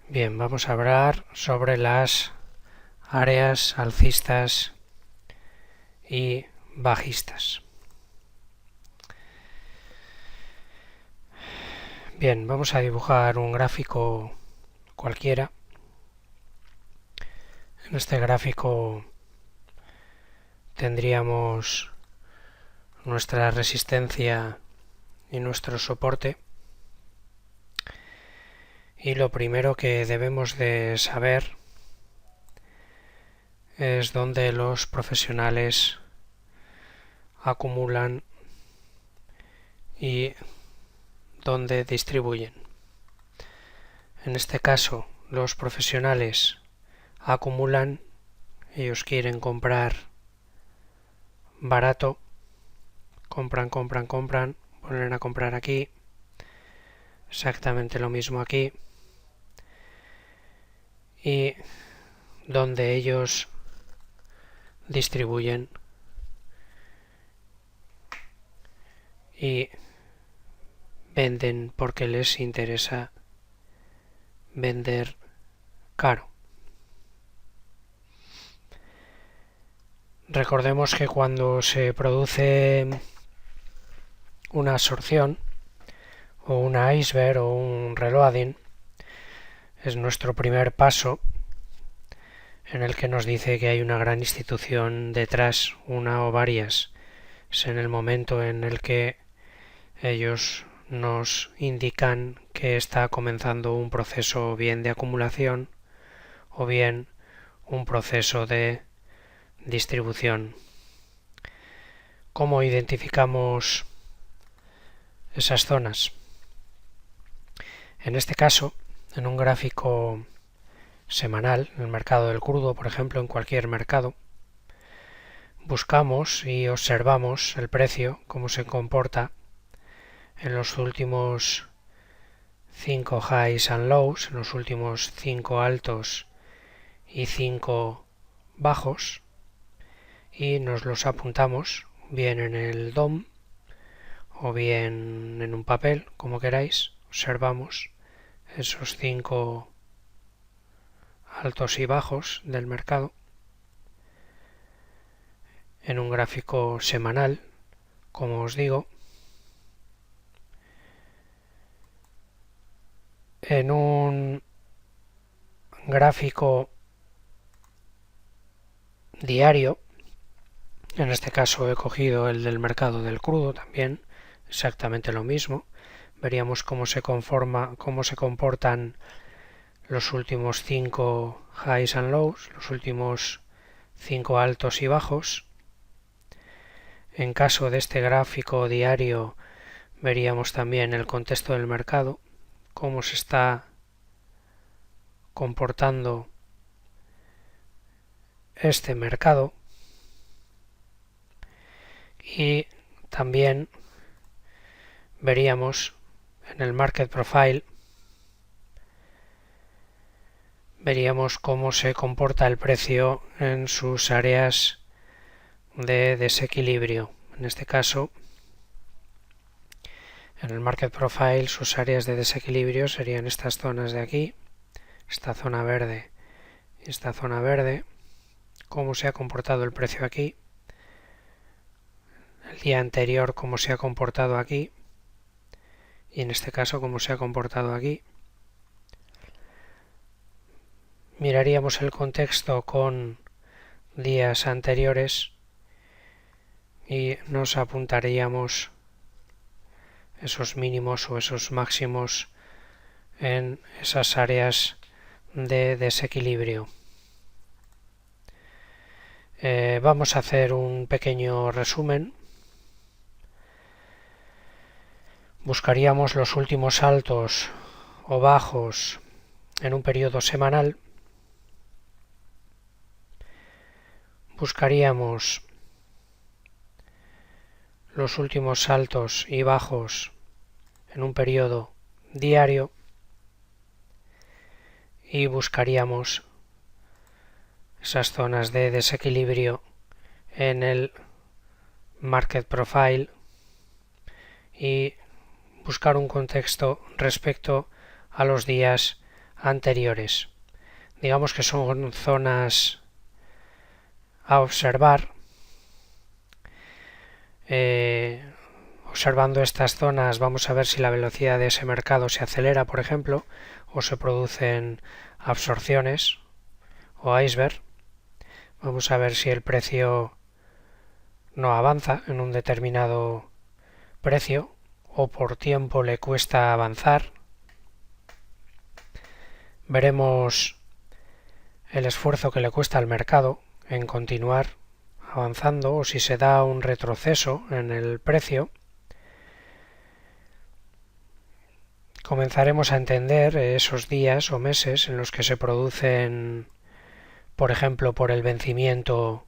Bien, vamos a hablar sobre las áreas alcistas y bajistas. Bien, vamos a dibujar un gráfico cualquiera. En este gráfico tendríamos nuestra resistencia y nuestro soporte. Y lo primero que debemos de saber es dónde los profesionales acumulan y dónde distribuyen. En este caso, los profesionales acumulan, ellos quieren comprar barato, compran, vuelven a comprar aquí, exactamente lo mismo aquí, y donde ellos distribuyen y venden porque les interesa vender caro. Recordemos que cuando se produce una absorción o una iceberg o un reloading, es nuestro primer paso en el que nos dice que hay una gran institución detrás, una o varias. Es en el momento en el que ellos nos indican que está comenzando un proceso bien de acumulación o bien un proceso de distribución. ¿Cómo identificamos esas zonas? En este caso, en un gráfico semanal, en el mercado del crudo, por ejemplo, en cualquier mercado, buscamos y observamos el precio, cómo se comporta en los últimos 5 highs and lows, en los últimos 5 altos y 5 bajos, y nos los apuntamos bien en el DOM o bien en un papel, como queráis. Observamos esos 5 altos y bajos del mercado en un gráfico semanal, como os digo. En un gráfico diario, en este caso he cogido el del mercado del crudo también, exactamente lo mismo. Veríamos cómo se comportan los últimos 5 highs and lows, los últimos 5 altos y bajos. En caso de este gráfico diario veríamos también el contexto del mercado, cómo se está comportando este mercado, y también veríamos en el Market Profile cómo se comporta el precio en sus áreas de desequilibrio. En este caso, en el Market Profile sus áreas de desequilibrio serían estas zonas de aquí, esta zona verde y esta zona verde. Cómo se ha comportado el precio aquí, el día anterior cómo se ha comportado aquí y en este caso cómo se ha comportado aquí. Miraríamos el contexto con días anteriores y nos apuntaríamos esos mínimos o esos máximos en esas áreas de desequilibrio. Vamos a hacer un pequeño resumen. Buscaríamos los últimos altos o bajos en un periodo semanal. Buscaríamos los últimos altos y bajos en un periodo diario y buscaríamos esas zonas de desequilibrio en el Market Profile y buscar un contexto respecto a los días anteriores. Digamos que son zonas a observar. Observando estas zonas vamos a ver si la velocidad de ese mercado se acelera, por ejemplo, o se producen absorciones o iceberg. Vamos a ver si el precio no avanza en un determinado precio o por tiempo le cuesta avanzar. Veremos el esfuerzo que le cuesta al mercado en continuar avanzando o si se da un retroceso en el precio. Comenzaremos a entender esos días o meses en los que se producen, por ejemplo, por el vencimiento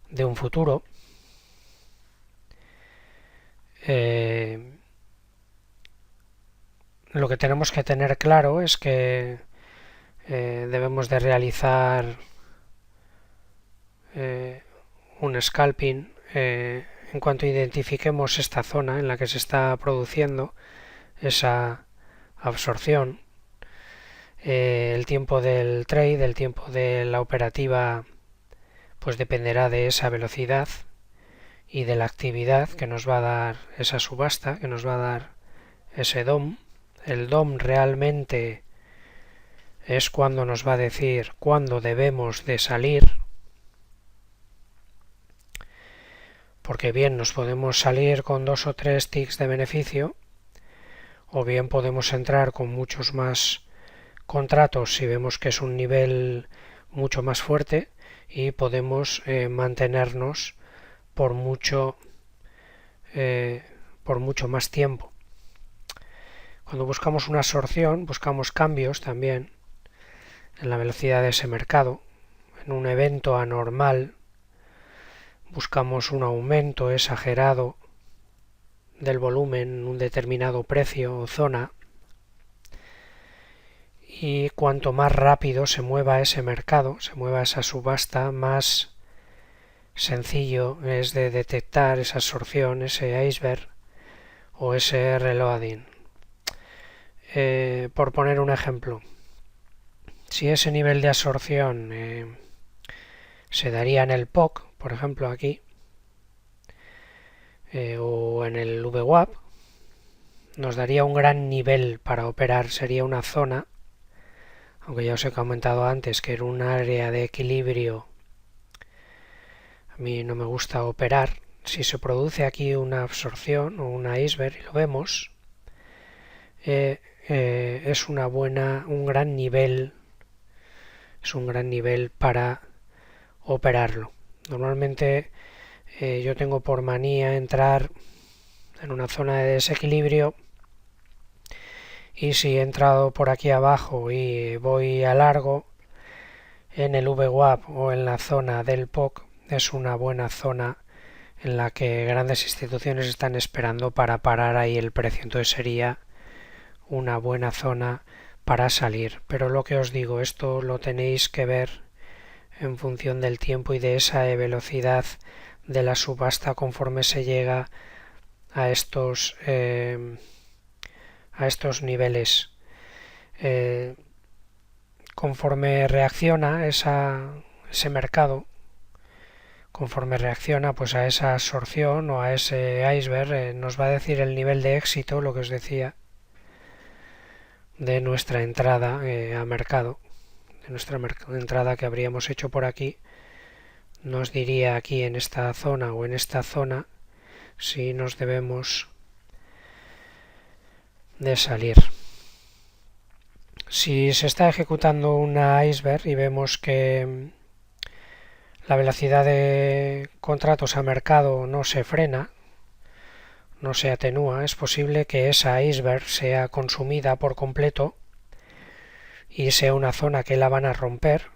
de un futuro. Lo que tenemos que tener claro es que debemos de realizar un scalping en cuanto identifiquemos esta zona en la que se está produciendo esa absorción. El tiempo del trade, el tiempo de la operativa, pues dependerá de esa velocidad y de la actividad que nos va a dar esa subasta, que nos va a dar ese DOM. El DOM realmente es cuando nos va a decir cuándo debemos de salir, porque bien nos podemos salir con 2 o 3 ticks de beneficio, o bien podemos entrar con muchos más contratos si vemos que es un nivel mucho más fuerte y podemos mantenernos por mucho más tiempo. Cuando buscamos una absorción, buscamos cambios también en la velocidad de ese mercado. En un evento anormal buscamos un aumento exagerado del volumen en un determinado precio o zona, y cuanto más rápido se mueva ese mercado, se mueva esa subasta, más sencillo es de detectar esa absorción, ese iceberg o ese reloading. Por poner un ejemplo, si ese nivel de absorción se daría en el POC, por ejemplo aquí, o en el VWAP, nos daría un gran nivel para operar, sería una zona, aunque ya os he comentado antes que era un área de equilibrio, a mí no me gusta operar. Si se produce aquí una absorción o una iceberg, y lo vemos, es un gran nivel para operarlo. Normalmente yo tengo por manía entrar en una zona de desequilibrio, y si he entrado por aquí abajo y voy a largo en el VWAP o en la zona del POC, es una buena zona en la que grandes instituciones están esperando para parar ahí el precio. Entonces sería una buena zona para salir. Pero lo que os digo, esto lo tenéis que ver en función del tiempo y de esa velocidad de la subasta conforme se llega a estos niveles. Conforme reacciona ese mercado, conforme reacciona pues a esa absorción o a ese iceberg, nos va a decir el nivel de éxito, lo que os decía, de nuestra entrada a mercado, de nuestra entrada que habríamos hecho por aquí. Nos diría aquí en esta zona o en esta zona si nos debemos de salir. Si se está ejecutando una iceberg y vemos que la velocidad de contratos a mercado no se frena, no se atenúa, es posible que esa iceberg sea consumida por completo y sea una zona que la van a romper,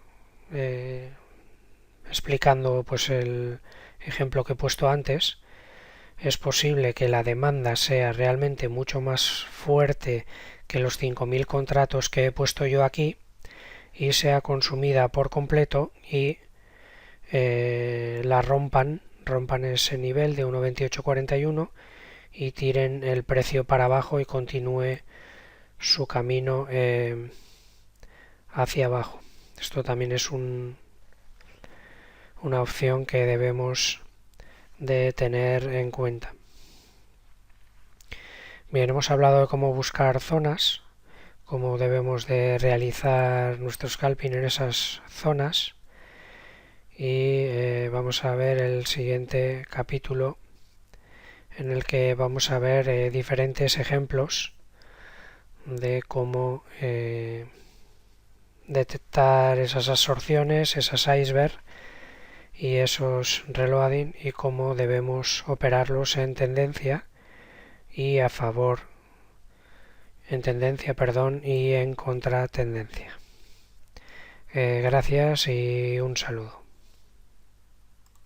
explicando pues el ejemplo que he puesto antes. Es posible que la demanda sea realmente mucho más fuerte que los 5.000 contratos que he puesto yo aquí y sea consumida por completo y la rompan ese nivel de 1.2841 y tiren el precio para abajo y continúe su camino hacia abajo. Esto también es una opción que debemos de tener en cuenta. Bien, hemos hablado de cómo buscar zonas, cómo debemos de realizar nuestro scalping en esas zonas, y vamos a ver el siguiente capítulo en el que vamos a ver diferentes ejemplos de cómo detectar esas absorciones, esas iceberg y esos reloading, y cómo debemos operarlos en tendencia y a favor, en tendencia, perdón, y en contratendencia. Gracias y un saludo.